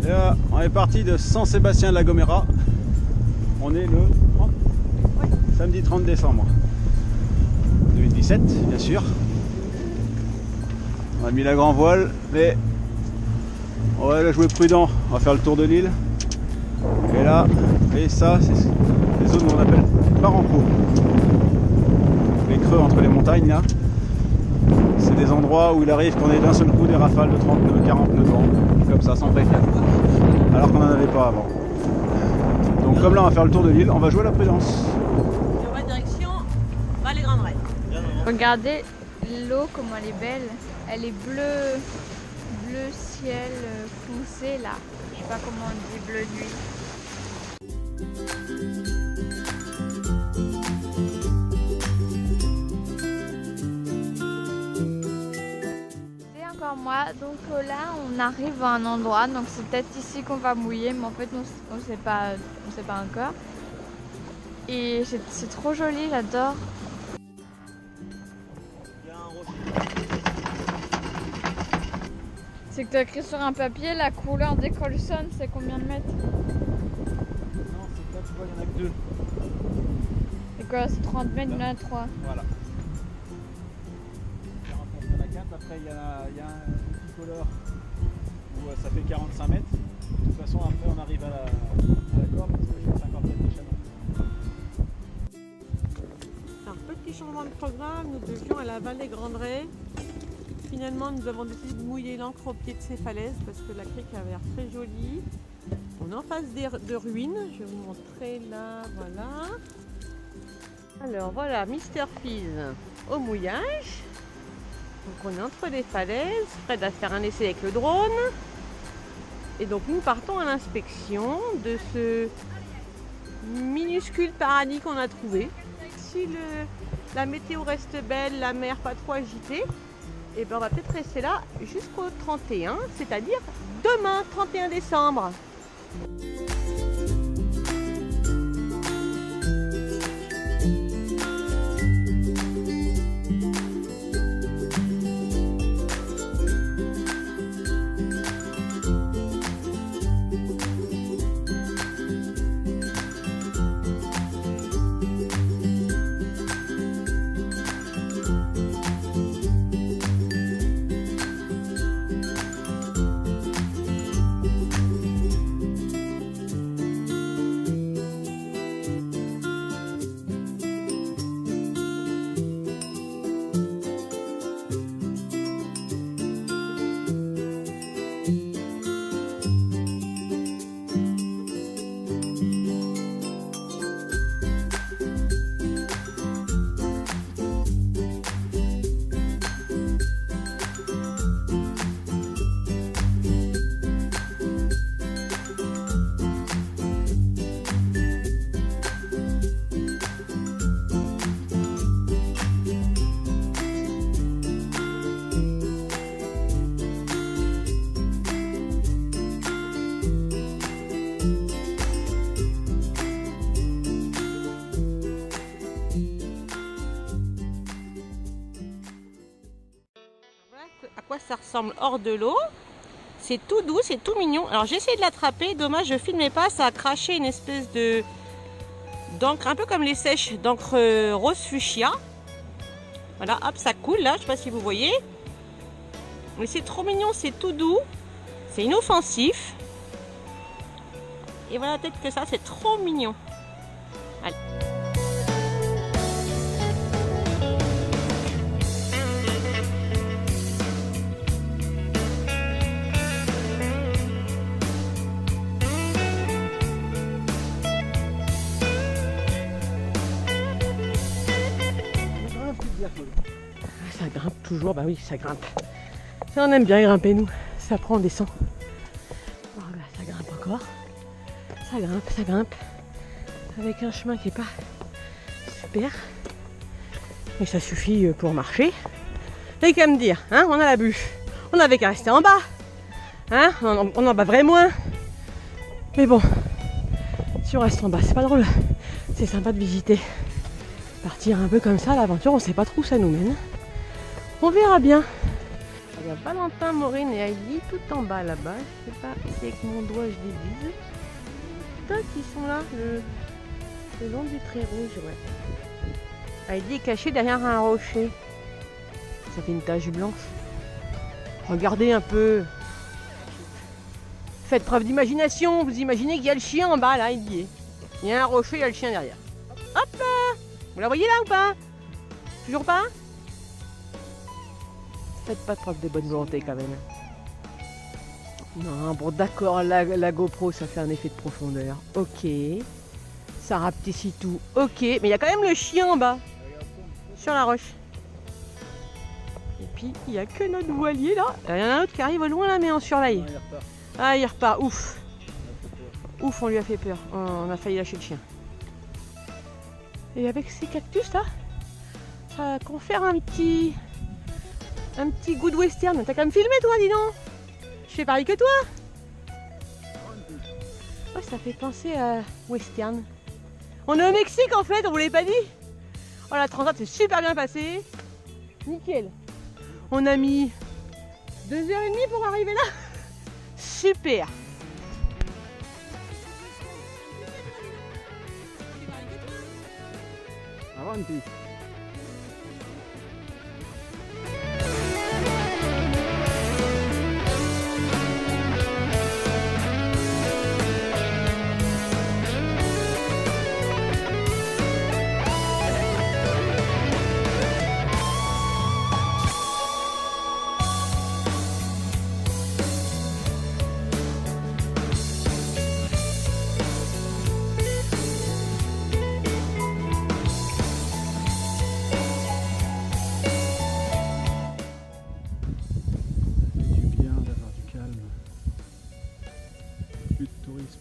Et là, on est parti de San Sébastien de la Gomera. On est le 30, samedi 30 décembre 2017, bien sûr. On a mis la grand voile, mais on va la jouer prudent. On va faire le tour de l'île. Et là, et ça, c'est les zones qu'on appelle Barranco. Les creux entre les montagnes là. C'est des endroits où il arrive qu'on ait d'un seul coup des rafales de 30 nœuds, 40 nœuds de vent, comme ça, sans prévenir. Alors qu'on n'en avait pas avant. Donc comme là on va faire le tour de l'île, on va jouer à la prudence. Et on va direction Vallée-Grande-Reine. Regardez l'eau, comment elle est belle. Elle est bleue, bleu ciel foncé là. Je sais pas comment on dit, bleu nuit. Moi, donc là on arrive à un endroit, donc c'est peut-être ici qu'on va mouiller, mais en fait on sait pas encore. Et c'est trop joli, j'adore. C'est que tu as écrit sur un papier la couleur des Colson, c'est combien de mètres? Non, c'est pas, tu vois, il y en a que 2. C'est quoi, c'est 30 mètres, il y en a 3. Voilà. Il y en a 4, après il y a un petit color où ça fait 45 mètres. De toute façon, après on arrive à la corde parce que j'ai 50 mètres de chanon. Un petit changement de programme, nous devions à la Vallée-Grande-Reine. Finalement, nous avons décidé de mouiller l'ancre au pied de ces falaises parce que la crique avait l'air très jolie. On est en face de ruines, je vais vous montrer là, voilà. Alors voilà, Mr Fizz au mouillage. Donc on est entre les falaises, prêt à faire un essai avec le drone. Et donc nous partons à l'inspection de ce minuscule paradis qu'on a trouvé. Si la météo reste belle, la mer pas trop agitée, et ben on va peut-être rester là jusqu'au 31, c'est-à-dire demain 31 décembre. À quoi ça ressemble hors de l'eau. C'est tout doux, c'est tout mignon. Alors j'ai essayé de l'attraper, dommage je filmais pas, ça a craché une espèce d'encre, un peu comme les sèches d'encre rose fuchsia. Voilà, hop, ça coule là, je sais pas si vous voyez. Mais c'est trop mignon, c'est tout doux, c'est inoffensif. Et voilà, peut-être que ça, c'est trop mignon. Allez. Ça grimpe toujours, bah oui, ça grimpe. Ça, on aime bien grimper, nous. Ça prend, on descend. Voilà, ça grimpe encore. Ça grimpe. Avec un chemin qui est pas super. Mais ça suffit pour marcher. Et qu'à me dire, hein, on a la bûche. On avait qu'à rester en bas. Hein, on en bavrait moins. Mais bon, si on reste en bas, c'est pas drôle. C'est sympa de visiter. Partir un peu comme ça, l'aventure, on sait pas trop où ça nous mène. On verra bien. Il y a Valentin, Maureen et Heidi tout en bas là-bas. Je sais pas si avec mon doigt je les vise. Toc, ils sont là, le long du trait rouge, ouais. Heidi est cachée derrière un rocher. Ça fait une tache blanche. Regardez un peu. Faites preuve d'imagination. Vous imaginez qu'il y a le chien en bas là, il y est. Il y a un rocher, il y a le chien derrière. Hop là! Vous la voyez là ou pas? Toujours pas? Faites pas preuve de bonne volonté quand même. Non, bon d'accord, la GoPro ça fait un effet de profondeur. Ok. Ça rapetissit tout. Ok, mais il y a quand même le chien en bas. Sur la roche. Et puis il n'y a que notre voilier là. Il y en a un autre qui arrive au loin là, mais on surveille. Ah, il repart. Ouf. Ouf, on lui a fait peur. On a failli lâcher le chien. Et avec ces cactus là, ça confère un petit goût de western. T'as qu'à me filmer toi, dis donc. Je fais pareil que toi. Ouais, ça fait penser à western. On est au Mexique en fait, on vous l'avait pas dit. Oh, la transat s'est super bien passée. Nickel. On a mis 2h30 pour arriver là. Super. Avanti. Plus de tourisme.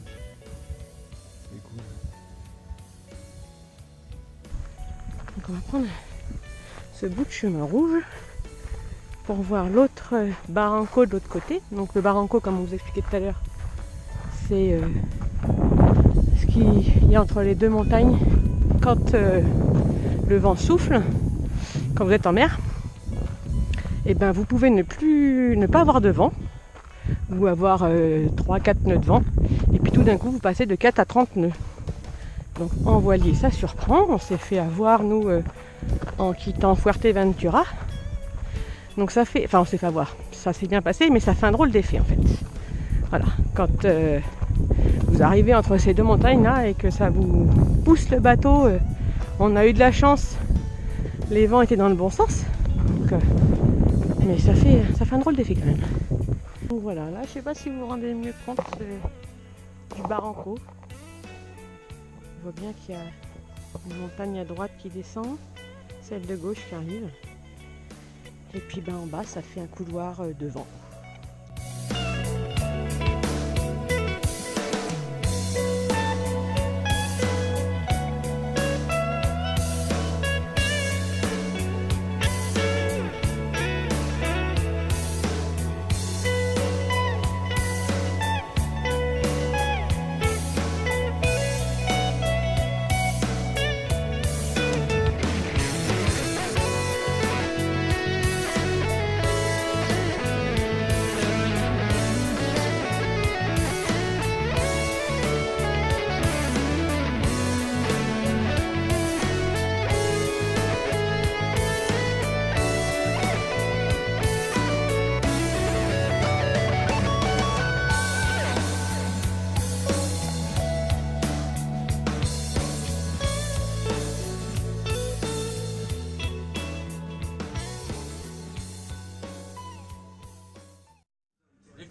C'est cool. Donc on va prendre ce bout de chemin rouge pour voir l'autre barranco de l'autre côté. Donc le barranco, comme on vous expliquait tout à l'heure, c'est ce qu'il y a entre les deux montagnes quand le vent souffle, quand vous êtes en mer. Et ben vous pouvez ne pas avoir de vent, ou avoir 3-4 nœuds de vent, et puis tout d'un coup vous passez de 4 à 30 nœuds. Donc en voilier ça surprend, on s'est fait avoir nous en quittant Fuerteventura. Donc ça fait, enfin on s'est fait avoir, ça s'est bien passé, mais ça fait un drôle d'effet en fait. Voilà, quand vous arrivez entre ces deux montagnes là et que ça vous pousse le bateau, on a eu de la chance, les vents étaient dans le bon sens, donc, mais ça fait un drôle d'effet quand même. Donc voilà, là je sais pas si vous vous rendez mieux compte du barranco. On voit bien qu'il y a une montagne à droite qui descend, celle de gauche qui arrive. Et puis ben, en bas ça fait un couloir de vent.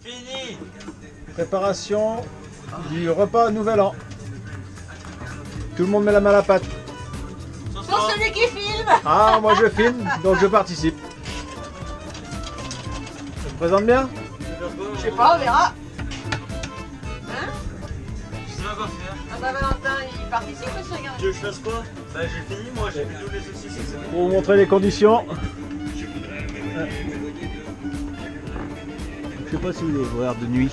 Fini. Préparation du repas Nouvel An. Tout le monde met la main à la pâte. Sauf celui qui filme. Ah, moi je filme, donc je participe. Ça te présente bien? Je sais pas, on verra. Hein? Je sais pas quoi faire. Ah bah Valentin, il participe aussi, regarde. Tu veux que je fasse quoi? Bah j'ai fini, moi j'ai mis tous les saucisses. Pour vous montrer les conditions. Je sais pas si vous les voir de nuit.